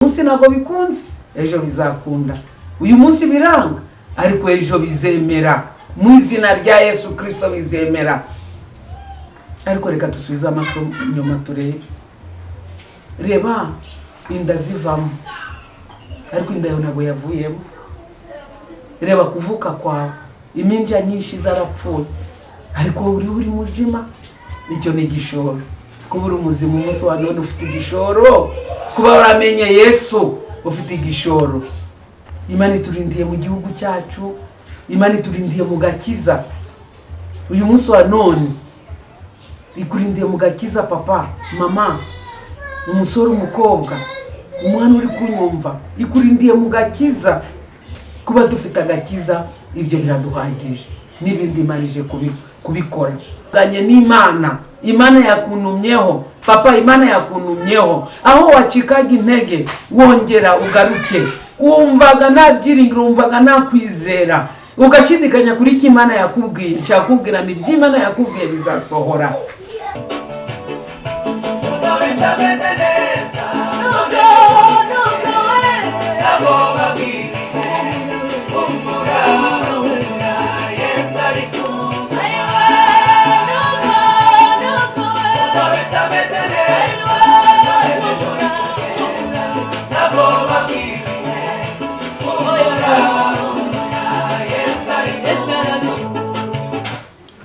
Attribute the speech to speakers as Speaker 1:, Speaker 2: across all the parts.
Speaker 1: munsi ntago bikunze, ejo bizakunda. Uyu munsi biranga, ariko ejo bizemera. Mu izina rya Yesu Kristo bizemera. Ariko reka dusubize amaso nyuma turebe. Reba inda zivamo, ariko inda yo ntago yavuyemo. Reba kuvuka kwawe, iminja nyinshi zarapfuye, ariko uri muzima. Icyo ni igishoro. Kuba uri muzima umunsi wa none ufite igishoro. Kuba waramenye Yesu ufite igishoro. Imana iturindiye mu gihugu cyacu, Imana iturindiye mu gakiza. Uyu munsi wa none ikurindiye mu gakiza, papa, mama, umusore, umukobwa, umwana uri kunyumva, ikurindiye mu gakiza. Kuba dufite agakiza, ibyo biraduhagije. N'ibindi Imana ije kubikora. Ganye n'Imana, Imana yakunumyeho, papa, Imana yakunumyeho. Aho wacikaga intege, wongera ugaruke. Wumvaga nta byiringiro, wumvaga nta kwizera, ugashidikanya kuri iki Imana yakubwiye. Cyakubwira ni by'Imana yakubwiye bizasohora.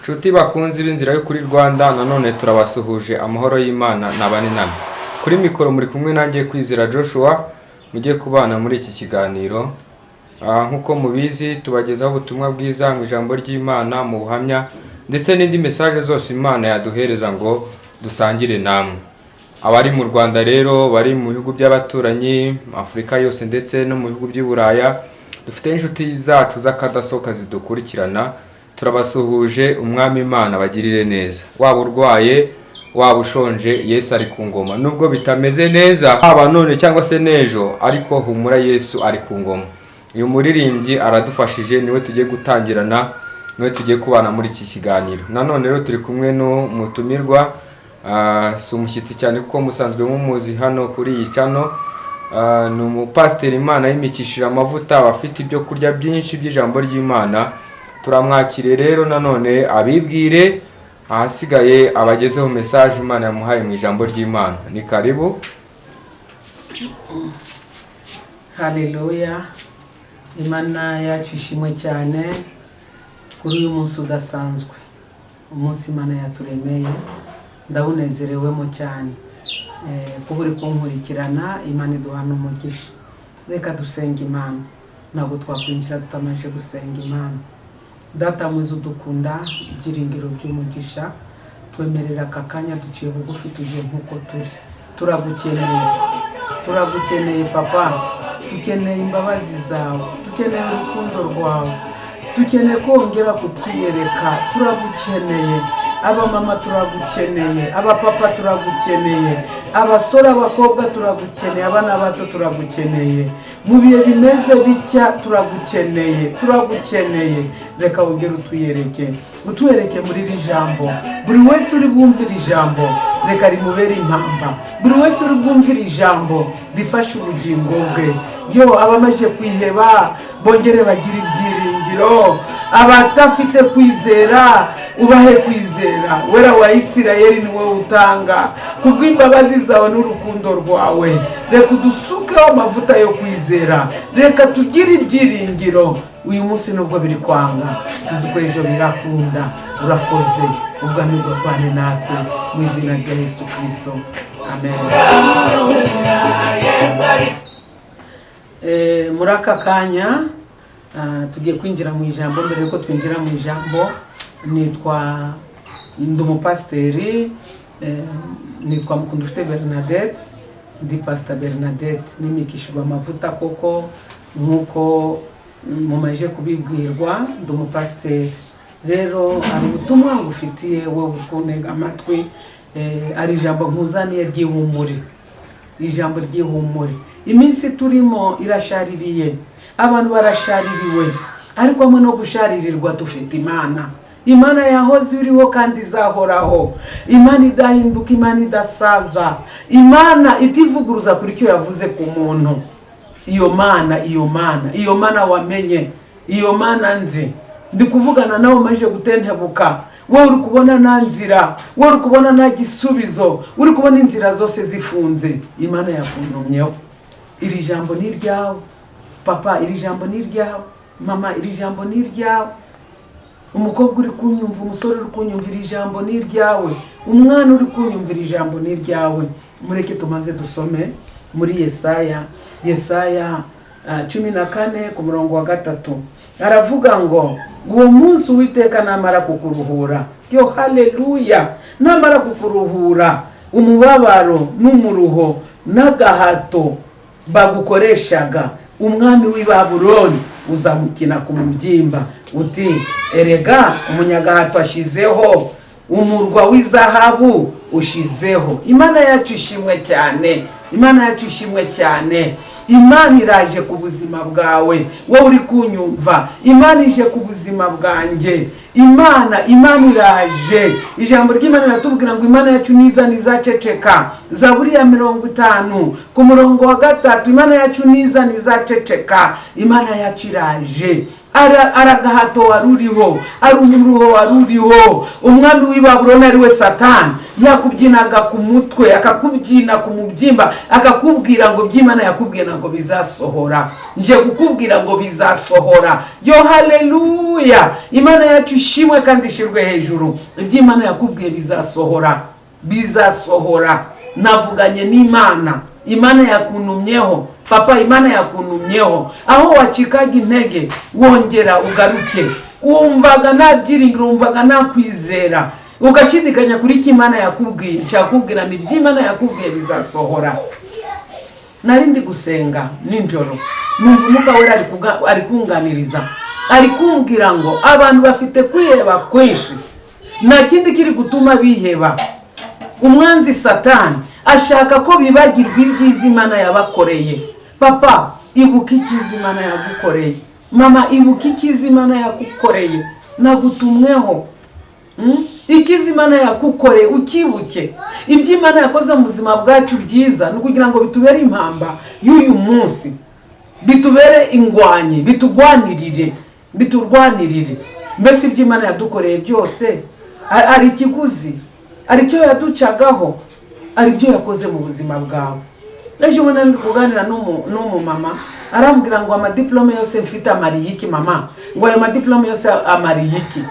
Speaker 2: Nshuti bakunzi b'inzira yo kuri Rwanda, nanone turabasuhuje. Amahoro y'Imana nabane namwe. Kuri mikoro muri kumwe nanjye Kwizera Joshua, mugiye kubana muri iki kiganiro. Nkuko mubizi tubagezaho ubutumwa bwiza mu ijambo ry'Imana, mu buhamya ndetse n'indi message zose Imana yaduhereza ngo dusangire namwe. Abari mu Rwanda rero, bari mu bihugu by'abaturanyi, Afrika yose ndetse no mu bihugu by'Uburaya, dufite inshuti zacu z'akadasoka zidukurikirana. Turabasuhuje. Umwami Imana bagirire neza. Waba urwaye, waba ushonje, Yesu ari ku ngoma. Nubwo bitameze neza haba none cyangwa se nejo, ariko humura, Yesu ari ku ngoma. Uyu muririmbyi aradufashije, niwe tugiye gutangirana, niwe tugiye kubana muri iki kiganiro. Nanone rero turi kumwe n'umutumirwa, si umushyitsi cyane kuko musanzwe mumuzi hano kuri iyi channel. Ni umupasiteri Imana yimikishije amavuta, abafite ibyo kurya byinshi by'ijambo ry'Imana. Turamwakire rero nanone abibwire, ahasigaye abagezeho message Imana yamuhaye mu ijambo ry'Imana. Ni karibu.
Speaker 1: Haleluya. Imana yacu ishimwe cyane kuri uyu munsi udasanzwe, umunsi Imana yaturemeye. Ndabunezerewemo cyane kuba uri kunkurikirana. Imana iduhana umugisha. Reka dusenga Imana. Ntabwo twakwinjira tutamaje gusenga Imana. Data mwiza udukunda, ibyiringiro by'umugisha, twemerera aka kanya duciye bugufi tuje nkuko turi. Turagukeneye papa, dukeneye imbabazi zawe, dukeneye urukundo rwawe, dukeneye kongera kutwiyereka. Turagukeneye abamama, turagukeneye abapapa, turagukeneye abasore, abakobwa, turagukeneye abana bato, turagukeneye mu bihe bimeze bitya, turagukeneye. Reka wongere utuyereke muri iri jambo. Buri wese uri bwumvira ijambo, reka rimubere impamba. Buri wese uri bwumvira ijambo rifashe ubugingo bwe. Yo abamaje kwiheba bongere bagira ibyiringiro. Abatafite kwizera ubahe kwizera. Wera wa Isirayeli ni wowe utanga, kubw'imbabazi zawe n'urukundo rwawe. Reka udusukeho amavuta yo kwizera. Reka tugire ibyiringiro. Uyu munsi nubwo biri kwanga, tuzi ko ejo birakunda. Urakoze, ubwami bw'Imana natwe mu izina rya Yesu Kristo. Amen. Muri aka kanya tugiye kwinjira mu ijambo. Mbere yuko twinjira mu ijambo, ndi umupasiteri, nitwa Mukundufite Bernadette, ndi Pastor Bernadette, nimikishijwe amavuta koko nkuko mumaje kubibwirwa. Ndi umupasiteri rero, ari ubutumwa ngufitiye wowe ukunega amatwi. Ari ijambo nkuzaniye ry'ihumure, ijambo ry'ihumure. Iminsi turimo irashaririye, abantu barashaririwe, ariko hamwe no gusharirirwa dufite Imana. Imana yahoze iriho kandi izahoraho, Imana idahinduka, Imana idasaza, Imana itivuguruza kuri cyo yavuze ku muntu. Iyo mana wamenye, iyo mana nzi, ndi kuvugana nawe maje gutentebuka, wowe uri kubona nta nzira, wowe uri kubona nta gisubizo, uri kubona inzira zose zifunze. Imana yakuntumyeho. Iri jambo ni ryawe papa, iri jambo ni ryawe mama, iri jambo ni ryawe. Umukobwa uri kunyumva, umusore uri kunyumvira, ijambo ni ryawe. Umwana uri kunyumvira, ijambo ni ryawe. Mureke tumaze dusome muri Yesaya 14 ku murongo wa 3. Aravuga ngo uwo munsi Uwiteka namara kukuruhura, yo haleluya, namara kukuruhura umubabaro n'umuruho n'agahato bagukoreshaga, umwami w'i Babuloni uzamukina ku mubyimba uti erega umunyagahato ashizeho, umurwa w'izahabu ushizeho. Imana yacu ishimwe cyane, Imana yacu ishimwe cyane. Imana iraje ku buzima bwawe, wowe uri kunyumva, Imana ije ku buzima bwanjye. Imana iraje. Ijambo ry'Imana ratubwira ngo Imana yacu nizaceceka. Zaburi ya 50 ku murongo wa 3, Imana yacu nizaceceka. Imana yacu iraje. Aragahato waruriho, ari umuruho waruriho. Umwami w'i Babuloni ari we Satani yakubyinaga ku mutwe, akakubyina ku mubyimba, akakubwira ngo by'Imana yakubwiye ntabwo bizasohora. Nje kukubwira ngo bizasohora. Yo haleluya. Imana yacu ishimwe kandi ishirwe hejuru. Iby'Imana yakubwiye bizasohora. Navuganye n'Imana, Imana yakuntumyeho papa, Imana yakuntumyeho. Aho wacikaga intege wongera ugaruke. Wumvaga nta byiringiro, wumvaga nta kwizera, ugashidikanya kuri iki Imana yakubwiye. Nshakubwira ni by'Imana yakubwiye bizasohora. Narindi gusenga ninjoro, numva Umwuka Wera ari kunganiriza, ari kumbwira ngo abantu bafite kwiheba kwinshi, nta kindi kiri gutuma biheba. Umwanzi Satani ashaka ko bibagirwa ibyiza Imana yabakoreye. Papa, ibuka icyiza Imana yagukoreye. Mama, ibuka icyiza Imana yagukoreye. Nagutumweho icyiza Imana yagukoreye, ukibuke. Iby'Imana yakoze mu buzima bwacu byiza ni kugira ngo bitubere impamba y'uyu munsi, bitubere ingwanyi, biturwanirire. Mbese iby'Imana yadukoreye byose ari ikiguzi, ari cyo yaducagaho, ari byo yakoze mu buzima bwawe. Ejo ubona ndi kuganira n'umumama, arambwira ngo amadiplome yose mfite amariye iki mama, ngo ayo madiplome yose amariye iki?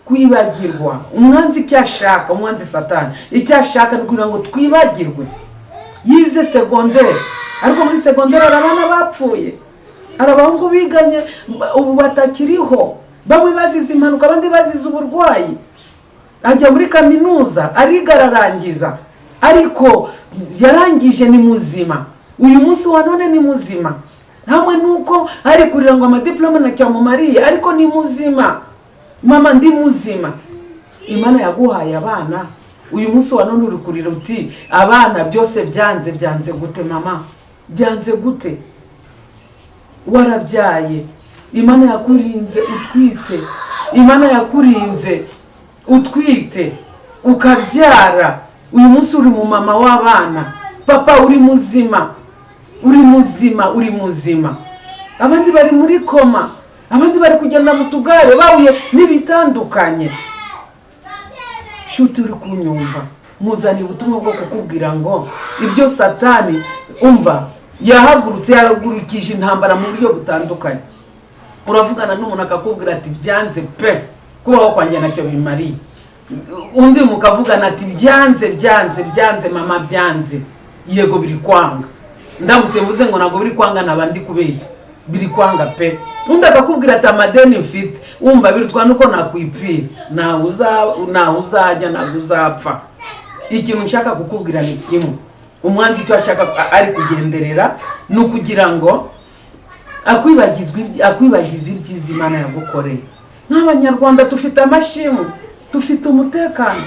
Speaker 1: Kwibagirwa. Umwanzi cyashaka, umwanzi Satani icyashaka ni kugira ngo twibagirwe. Yize secondaire, ariko muri secondaire abana bapfuye, arabahungu biganye ubu batakiriho, bamwe bazize impanuka, abandi bazize uburwayi. Ajya muri kaminuza arigararangiza, ariko yarangije ni muzima. Uyu munsi wa none ni muzima. Hamwe nuko ari kurira ngo amadiplome nacyamumariye, ariko ni muzima. Mama, ndi muzima. Imana yaguhaye abana, uyu munsi wa none uri kurira uti abana byose byanze gute mama? Byanze gute? Warabyaye, Imana yakurinze utwite, Imana yakurinze utwite ukabyara. Uyu munsi uri mu mama w'abana. Papa, uri muzima. Abandi bari muri koma, abandi bari kugenda mu tugare bahuye n'ibitandukanye. Shuti uri kunyumva, muzaniye ubutumwa bwo kukubwira ngo ibyo Satani umva yahagurukije intambara mu buryo butandukanye. Uravugana n'umuntu akakubwira ati byanze pe, kubaho kwanjye nacyo bimariye. Undi mukavugana ati byanze mama, byanze. Yego biri kwanga. Ndamutse mvuze ngo nago biri kwanga nabandi kubeshya, biri kwanga pe. Undi akakubwira ati amadeni mfite, umva birutwa nuko nakwipfira, na uzajya naguzapfa. Ikintu nshaka kukubwira ni kimwe, umwanzi cyo ashaka ari kugenderera no kugira ngo akwibagize ibyiza Imana yagukoreye. Nk'Abanyarwanda dufite amashimwe, dufite umutekano,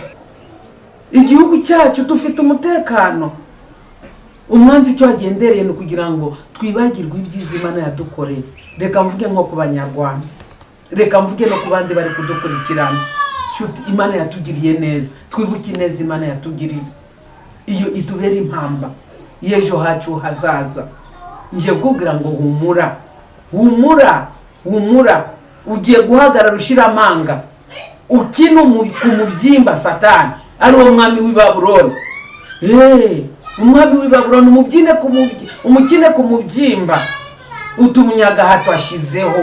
Speaker 1: igihugu cyacu dufite umutekano. Umwanzi cyo agendereye no kugira ngo twibagirwe ibyiza Imana yadukoreye. Reka mvuge nko ku Banyarwanda, reka mvuge no ku bandi bari kudukurikirana. Shuti, Imana yatugiriye neza, twibuke neza Imana yatugiriye, iyo itubera impamba y'ejo hacu hazaza. Nje kubwira ngo humura, humura, humura, ugiye guhagarara ushira amanga, ukina ku mubyimba Satani ari wo mwami w'i Babuloni. Umwami w'i Babuloni umukine ku mubyimba, utumunyaga hato ashizeho,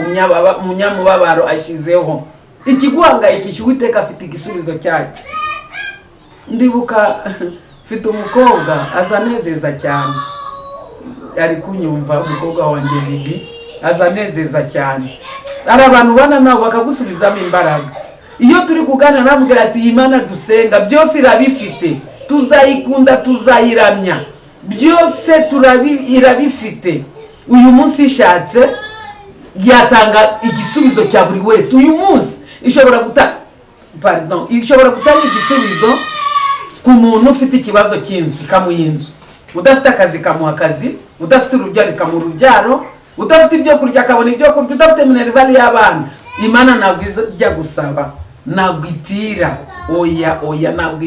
Speaker 1: umunyamubabaro ashizeho. Ikiguhangayikisha Uwiteka afite igisubizo cyacu. Ndibuka mfite umukobwa azanezeza cyane, ari kunyumva, umukobwa wanjye Lili azanezeza cyane. Ari abantu bana nabo bakagusubizamo imbaraga. Iyo turi kuganira namubwira ati Imana dusenga byose irabifite, tuzayikunda, tuzayiramya, byose irabifite. Uyu munsi ishatse yatanga igisubizo cya buri wese. Uyu munsi ishobora gutanga igisubizo ku muntu ufite ikibazo cy'inzu, ikamuha inzu, udafite akazi ikamuha akazi, udafite urubyaro ikamuha urubyaro, udafite ibyo kurya akabona ibyo kurya, udafite minerivali y'abana. Imana ntabwo ijya gusaba, ntabwo itira, oya ntabwo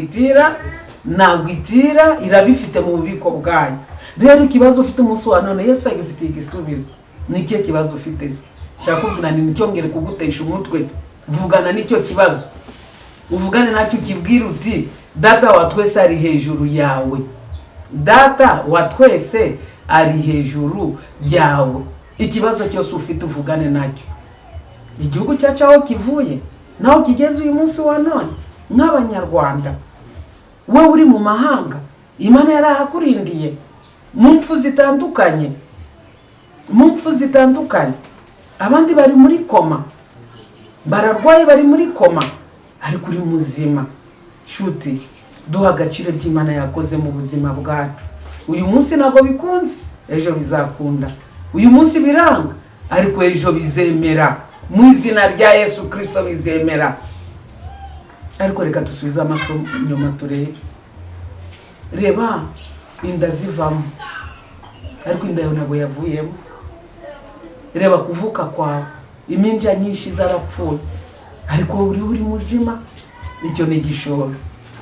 Speaker 1: itira, irabifite mu bubiko bwayo. Rero ikibazo ufite umunsi wa none Yesu agifitiye igisubizo. Ni ikihe kibazo ufite se? Shaka kubwira ni nicyongere kugutesha umutwe, vugana n'icyo kibazo, uvugane nacyo, ukibwira uti data wa twese ari hejuru yawe, data wa twese ari hejuru yawe. Ikibazo cyose ufite uvugane nacyo. Igihugu cyacu aho kivuye naho kigeze uyu munsi wa none, nk'Abanyarwanda, wowe uri mu mahanga, Imana yarahakurindiye mu mpfu zitandukanye, abandi bari muri koma, bararwaye bari muri koma, ariko uri muzima. Shuti, duha agaciro by'Imana yakoze mu buzima bwacu. Uyu munsi ntabwo bikunze, ejo bizakunda. Uyu munsi biranga, ariko ejo bizemera. Mu izina rya Yesu Kristo bizemera. Ariko reka dusubize amaso nyuma turebe. Reba inda zivamo, ariko inda yawe ntabwo yavuyemo. Reba kuvuka kwawe, iminja nyinshi zarapfuye, ariko uri muzima. Icyo ni igishoro.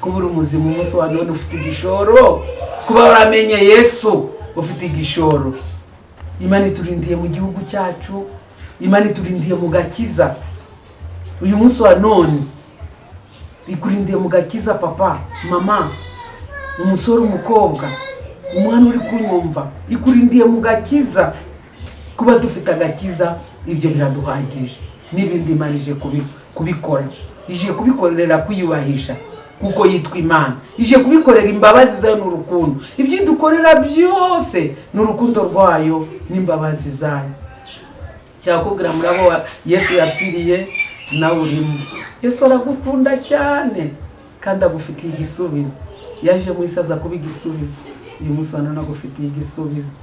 Speaker 1: Kuba uri muzima umunsi wa none ufite igishoro, kuba waramenye Yesu ufite igishoro. Imana iturindiye mu gihugu cyacu, Imana iturindiye mu gakiza. Uyu munsi wa none ikurindiye mu gakiza, papa, mama, umusore, umukobwa, umwana uri kunyumva, ikurindiye mu gakiza. Kuba dufite agakiza, ibyo biraduhagije. N'ibindi Imana ije kubikora, ije kubikorera kwiyubahisha, kuko yitwa Imana. Ije kubikorera imbabazi zayo n'urukundo. Ibyo dukorera byose n'urukundo rwayo n'imbabazi zayo. Cyakubwira murabo Yesu yapfiriye, nawe urimo. Yesu aragukunda cyane kandi agufitiye igisubizo. Yaje mu isi aza kuba igisubizo. Uyu munsi wa none agufitiye igisubizo.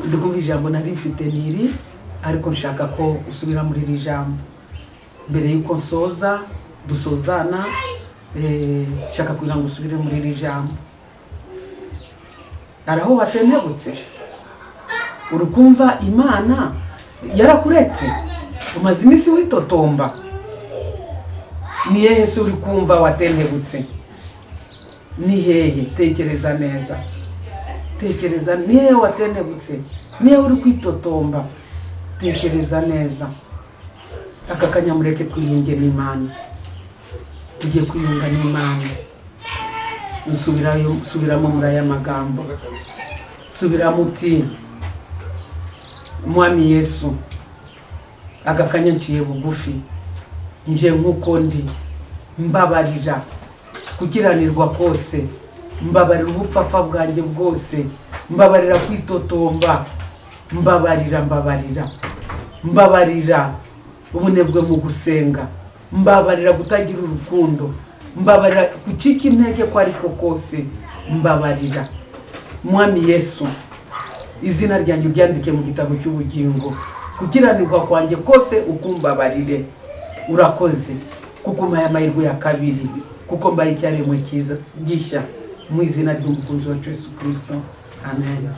Speaker 1: Ndikumva ijambo nari mfite niri, ariko nshaka ko usubira muri iri jambo. Mbere yuko dusozana, shaka kugira ngo usubire muri iri jambo. Araho watentebutse, urukumva Imana yarakuretse, umaze iminsi witotomba. Ni hehe se uri kumva watentebutse? Ni hehe? Tekereza neza, tekereza. Ni hehe watentebutse? Ni hehe uri kwitotomba? Tekereza neza. Aka kanyamureke twiyunge n'Imana, tugiye kwiyunga n'Imana. Subiramo muri aya magambo, subiramo uti Mwami Yesu, aka kanya nciye bugufi, nje nk'uko ndi, mbabarira kukiranirwa kose, mbabarira ubupfapfa bwanjye bwose, mbabarira kwitotomba, mbabarira ubunebwe mu gusenga, mbabarira gutagira urukundo, mbabarira gucika intege ko ariko kose, mbabarira. Mwami Yesu, izina ryanjye uryandike mu gitabo cy'ubugingo, kukiranirwa kwanjye kose ukumbabarire. Urakoze kuko umpaye amahirwe ya kabiri, kuko mbaye icyaremwe cyiza gishya, mu izina ry'umukunzi wacu Yesu Kristo. Amen.